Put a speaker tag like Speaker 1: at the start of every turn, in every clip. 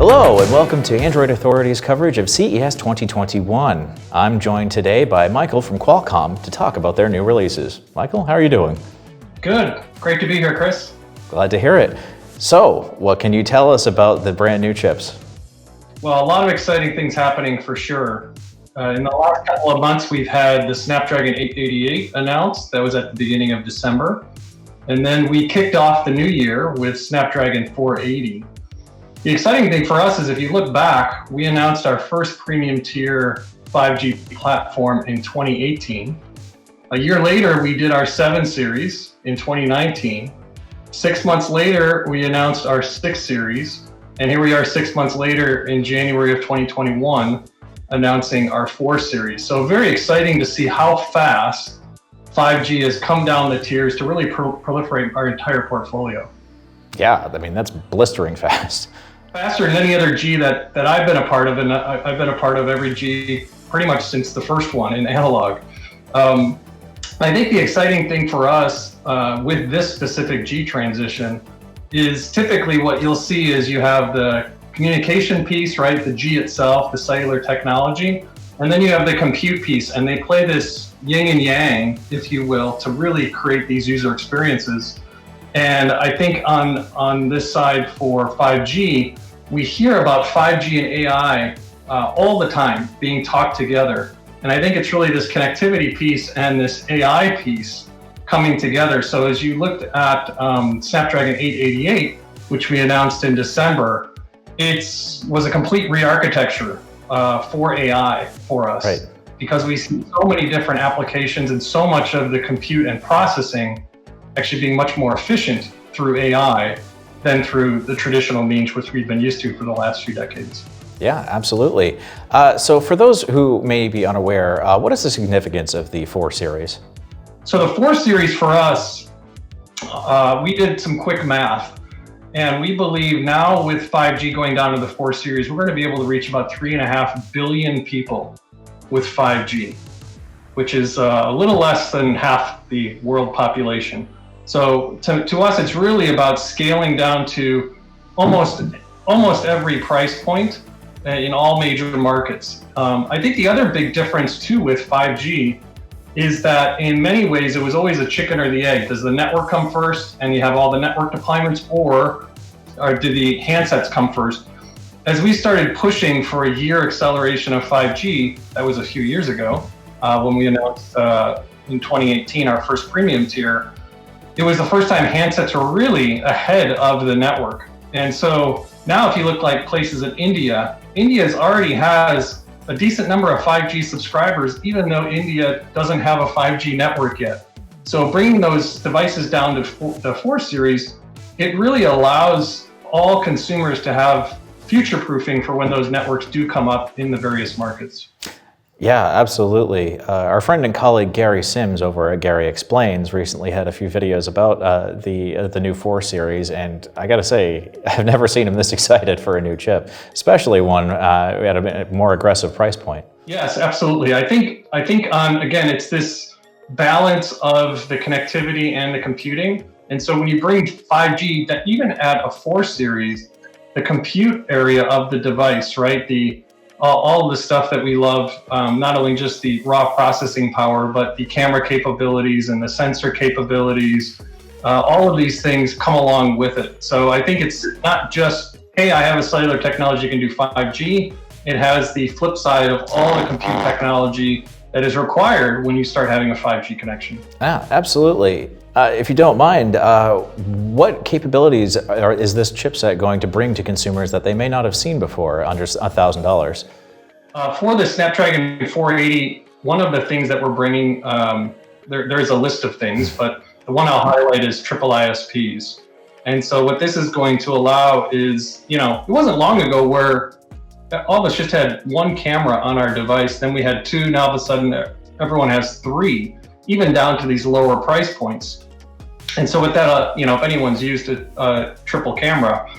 Speaker 1: Hello and welcome to Android Authority's coverage of CES 2021. I'm joined today by Michael from Qualcomm to talk about their new releases. Michael, how are you doing?
Speaker 2: Good. Great to be here, Chris.
Speaker 1: Glad to hear it. So, what can you tell us about the brand new chips?
Speaker 2: Well, a lot of exciting things happening for sure. In the last couple of months, we've had the Snapdragon 888 announced. That was at the beginning of December. And then we kicked off the new year with Snapdragon 480. The exciting thing for us is if you look back, we announced our first premium tier 5G platform in 2018. A year later, we did our 7 series in 2019. 6 months later, we announced our 6 series. And here we are 6 months later in January of 2021, announcing our 4 series. So very exciting to see how fast 5G has come down the tiers to really proliferate our entire portfolio.
Speaker 1: Yeah, I mean, that's blistering fast.
Speaker 2: Faster than any other G that I've been a part of, and I've been a part of every G pretty much since the first one in analog. I think the exciting thing for us with this specific G transition is typically what you'll see is you have the communication piece, right? The G itself, the cellular technology, and then you have the compute piece, and they play this yin and yang, if you will, to really create these user experiences. And I think on this side for 5G, we hear about 5G and AI all the time being talked together. And I think it's really this connectivity piece and this AI piece coming together. So as you looked at Snapdragon 888, which we announced in December, it was a complete re-architecture for AI for us.
Speaker 1: Right.
Speaker 2: Because we see so many different applications and so much of the compute and processing actually being much more efficient through AI than through the traditional means which we've been used to for the last few decades.
Speaker 1: Yeah, absolutely. So for those who may be unaware, what is the significance of the 4 series?
Speaker 2: So the 4 series for us, we did some quick math, and we believe now with 5G going down to the 4 series, we're going to be able to reach about 3.5 billion people with 5G, which is a little less than half the world population. So to us, it's really about scaling down to almost every price point in all major markets. I think the other big difference too with 5G is that in many ways, it was always a chicken or the egg. Does the network come first and you have all the network deployments, or do the handsets come first? As we started pushing for a year acceleration of 5G, that was a few years ago, when we announced in 2018 our first premium tier, it was the first time handsets were really ahead of the network. And so now if you look like places in India already has a decent number of 5G subscribers, even though India doesn't have a 5G network yet. So bringing those devices down to the 4 series, it really allows all consumers to have future-proofing for when those networks do come up in the various markets.
Speaker 1: Yeah, absolutely. Our friend and colleague Gary Sims over at Gary Explains recently had a few videos about the new 4 series, and I gotta say, I've never seen him this excited for a new chip, especially one at a more aggressive price point.
Speaker 2: Yes, absolutely. I think again, it's this balance of the connectivity and the computing. And so when you bring 5G, that even at a 4 series, the compute area of the device, right? All the stuff that we love, not only just the raw processing power, but the camera capabilities and the sensor capabilities, all of these things come along with it. So I think it's not just, hey, I have a cellular technology, can do 5G. It has the flip side of all the compute technology that is required when you start having a 5G connection.
Speaker 1: Ah, absolutely. If you don't mind, what capabilities is this chipset going to bring to consumers that they may not have seen before under $1,000?
Speaker 2: For the Snapdragon 480, one of the things that we're bringing, there is a list of things, but the one I'll highlight is triple ISPs. And so what this is going to allow is, it wasn't long ago where all of us just had one camera on our device, then we had 2, now all of a sudden everyone has 3, even down to these lower price points. And so with that, if anyone's used a triple camera,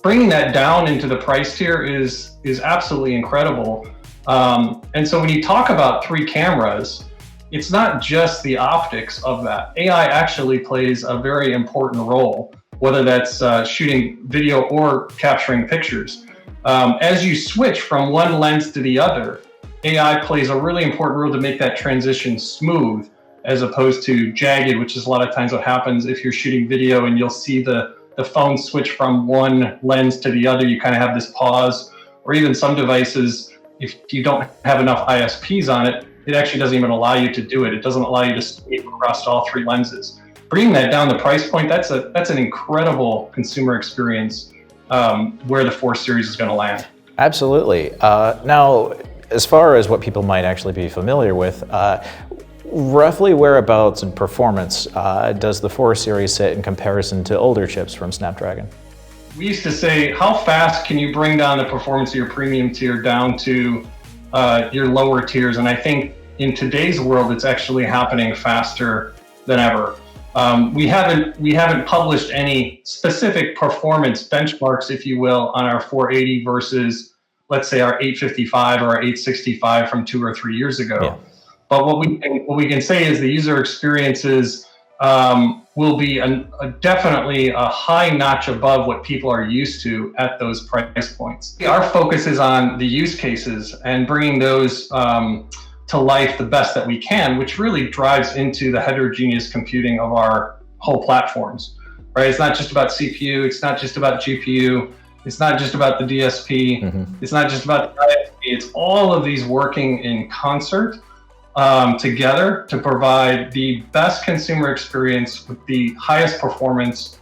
Speaker 2: bringing that down into the price tier is absolutely incredible. And so when you talk about 3 cameras, it's not just the optics of that. AI actually plays a very important role whether that's shooting video or capturing pictures. As you switch from one lens to the other, AI plays a really important role to make that transition smooth, as opposed to jagged, which is a lot of times what happens if you're shooting video and you'll see the phone switch from one lens to the other. You kind of have this pause, or even some devices, if you don't have enough ISPs on it, it actually doesn't even allow you to do it. It doesn't allow you to sweep across all three lenses. Bringing that down the price point, that's an incredible consumer experience where the 4 Series is going to land.
Speaker 1: Absolutely. Now, as far as what people might actually be familiar with, roughly whereabouts in performance does the 4 Series sit in comparison to older chips from Snapdragon?
Speaker 2: We used to say, how fast can you bring down the performance of your premium tier down to your lower tiers? And I think in today's world, it's actually happening faster than ever. We haven't published any specific performance benchmarks, if you will, on our 480 versus, let's say, our 855 or our 865 from 2 or 3 years ago. Yeah. But what we can say is the user experiences will be definitely a high notch above what people are used to at those price points. Our focus is on the use cases and bringing those to life the best that we can, which really drives into the heterogeneous computing of our whole platforms, right? It's not just about CPU, it's not just about GPU, it's not just about the DSP, it's not just about the ISP, it's all of these working in concert together to provide the best consumer experience with the highest performance,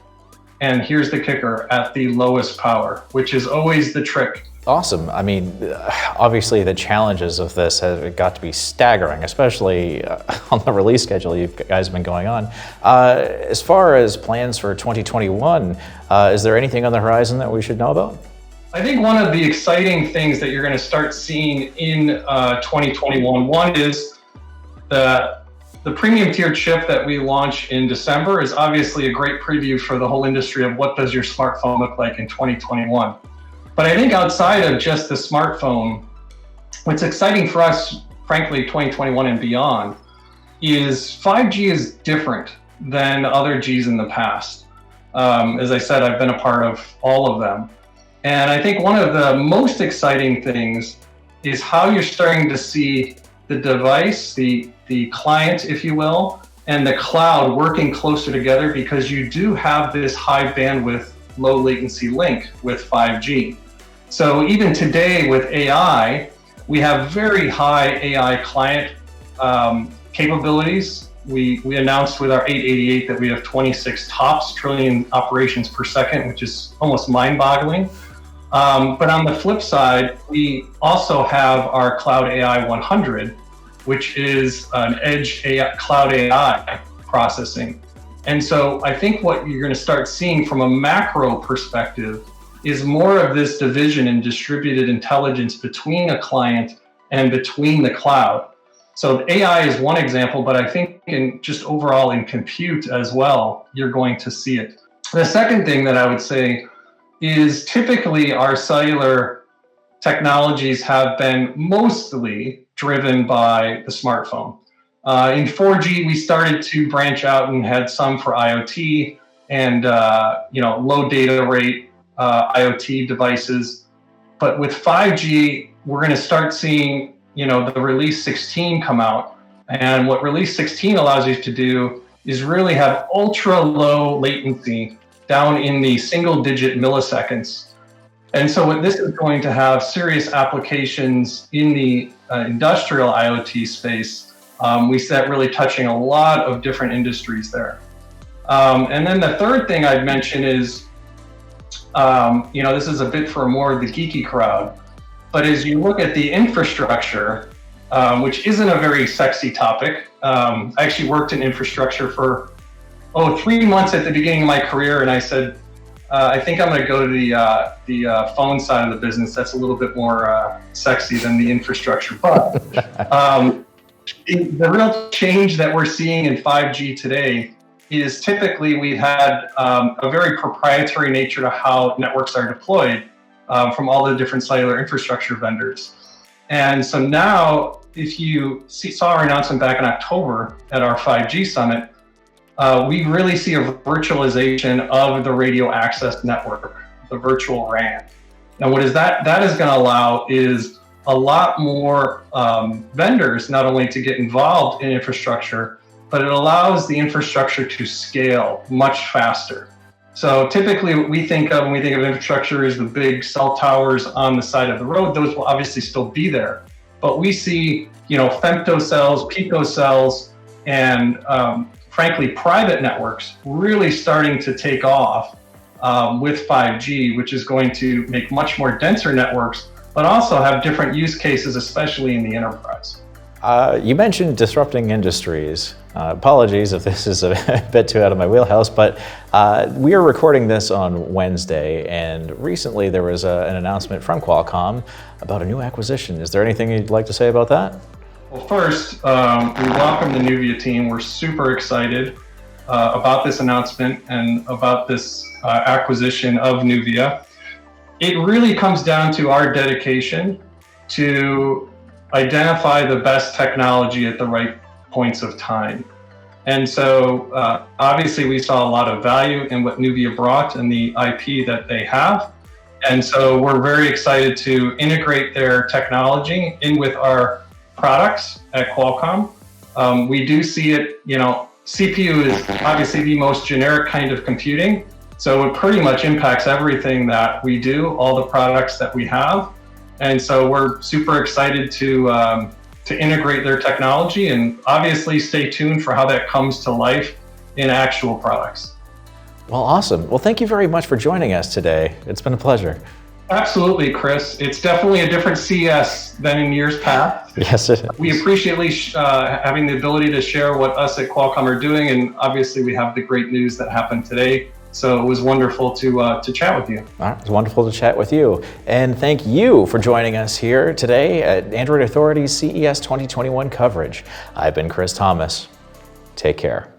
Speaker 2: and here's the kicker, at the lowest power, which is always the trick.
Speaker 1: Awesome. I mean, obviously the challenges of this have got to be staggering, especially on the release schedule you guys have been going on. As far as plans for 2021, is there anything on the horizon that we should know about?
Speaker 2: I think one of the exciting things that you're going to start seeing in 2021, one is the premium tier chip that we launch in December is obviously a great preview for the whole industry of what does your smartphone look like in 2021. But I think outside of just the smartphone, what's exciting for us, frankly, 2021 and beyond, is 5G is different than other Gs in the past. As I said, I've been a part of all of them. And I think one of the most exciting things is how you're starting to see the device, the client, if you will, and the cloud working closer together, because you do have this high bandwidth, low latency link with 5G. So even today with AI, we have very high AI client capabilities. We announced with our 888 that we have 26 TOPS, trillion operations per second, which is almost mind-boggling. But on the flip side, we also have our Cloud AI 100, which is an edge AI, Cloud AI processing. And so I think what you're going to start seeing from a macro perspective is more of this division and distributed intelligence between a client and between the cloud. So AI is one example, but I think in just overall in compute as well, you're going to see it. The second thing that I would say is typically our cellular technologies have been mostly driven by the smartphone. In 4G, we started to branch out and had some for IoT and low data rate IoT devices. But with 5G, we're going to start seeing the release 16 come out. And what release 16 allows you to do is really have ultra low latency down in the single digit milliseconds. And so what this is going to have serious applications in the industrial IoT space. We see that really touching a lot of different industries there. And then the third thing I'd mention is, this is a bit for more of the geeky crowd, but as you look at the infrastructure, which isn't a very sexy topic. I actually worked in infrastructure for 3 months at the beginning of my career, and I said, I think I'm going to go to the phone side of the business. That's a little bit more sexy than the infrastructure. But the real change that we're seeing in 5G today is typically we've had a very proprietary nature to how networks are deployed from all the different cellular infrastructure vendors. And so now, if you saw our announcement back in October at our 5G summit, we really see a virtualization of the radio access network, the virtual RAN. Now, what is that is going to allow is a lot more vendors not only to get involved in infrastructure, but it allows the infrastructure to scale much faster. So typically what we think of when we think of infrastructure is the big cell towers on the side of the road. Those will obviously still be there. But we see, femtocells, picocells, and frankly, private networks really starting to take off with 5G, which is going to make much more denser networks, but also have different use cases, especially in the enterprise.
Speaker 1: You mentioned disrupting industries. Apologies if this is a bit too out of my wheelhouse, but we are recording this on Wednesday, and recently there was an announcement from Qualcomm about a new acquisition. Is there anything you'd like to say about that?
Speaker 2: Well, first, we welcome the Nuvia team. We're super excited about this announcement and about this acquisition of Nuvia. It really comes down to our dedication to identify the best technology at the right points of time. And so obviously we saw a lot of value in what Nuvia brought and the IP that they have. And so we're very excited to integrate their technology in with our products at Qualcomm. We do see it, CPU is obviously the most generic kind of computing. So it pretty much impacts everything that we do, all the products that we have. And so we're super excited to integrate their technology, and obviously stay tuned for how that comes to life in actual products.
Speaker 1: Well, awesome. Well, thank you very much for joining us today. It's been a pleasure.
Speaker 2: Absolutely, Chris. It's definitely a different CES than in years past.
Speaker 1: Yes, it is.
Speaker 2: We appreciate having the ability to share what us at Qualcomm are doing, and obviously we have the great news that happened today. So it was wonderful to chat with you.
Speaker 1: All right, it was wonderful to chat with you. And thank you for joining us here today at Android Authority's CES 2021 coverage. I've been Chris Thomas. Take care.